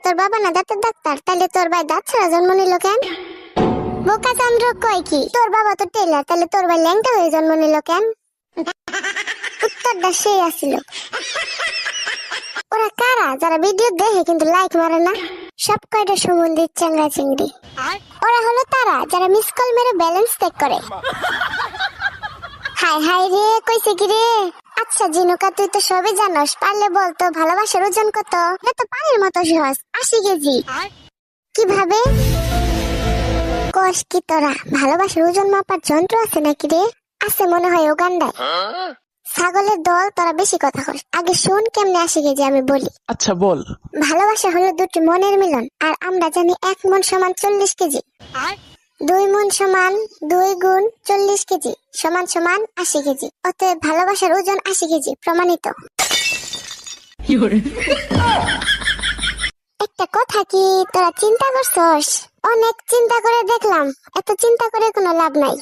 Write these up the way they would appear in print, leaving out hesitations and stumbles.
তোর বাবা না দাঁতের ডাক্তার, তাহলে তোর ভাই দাঁত ছাড়া জন্ম নিল কেন? বোকা চন্দ্র কয় কি, তোর বাবা তো টেলার, তাহলে তোর ভাই ল্যাংটা হয়ে জন্ম নিল কেন? উত্তরটা সেই আসিল। ওরা কারা যারা ভিডিও দেখে কিন্তু লাইক মারে না? সব কয়টা সম্বন্ধে চাঙ্গা চিংড়ি। ওরা হলো তারা যারা মিস কল মেরে ব্যালেন্স চেক করে। হাই হাই রে, কইছে কি রে? আচ্ছা জিনুকা, তুই তো সবই জানোস, পারলে বলতো ভালোবাসার ওজন কত? এটা তো পানির মতো সহজ, 80 কেজি। কিভাবে কস কি তোরা? ভালোবাসার ওজন মাপার যন্ত্র আছে নাকি রে? আছে মনে হয় উগান্ডায়। ছাগলের দল, তোরা বেশি কথা কস। আগে শোন কেমনে 80 কেজি আমি বলি। আচ্ছা বল। ভালোবাসা হলো দুটি মনের মিলন, আর আমরা জানি 1 মন সমান 40 কেজি। 2 মন সমান 2 গুণ 40 কেজি সমান সমান 80 কেজি। অতএব ভালোবাসার ওজন 80 কেজি, প্রমাণিত। একটা কথা কি তোরা চিন্তা করছস? অনেক চিন্তা করে দেখলাম, এত চিন্তা করে কোনো লাভ নাই।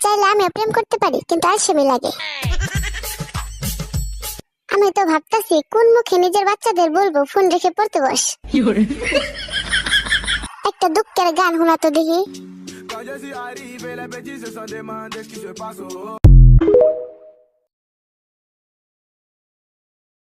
চাইলে আমি প্রেম করতে পারি, কিন্তু আলসেমি লাগে। আমি তো ভাবতাছি কোন মুখে নিজের বাচ্চাদের বলবো ফোন রেখে পড়তে বস। একটা দুঃখের গান শোনাতো দেখি।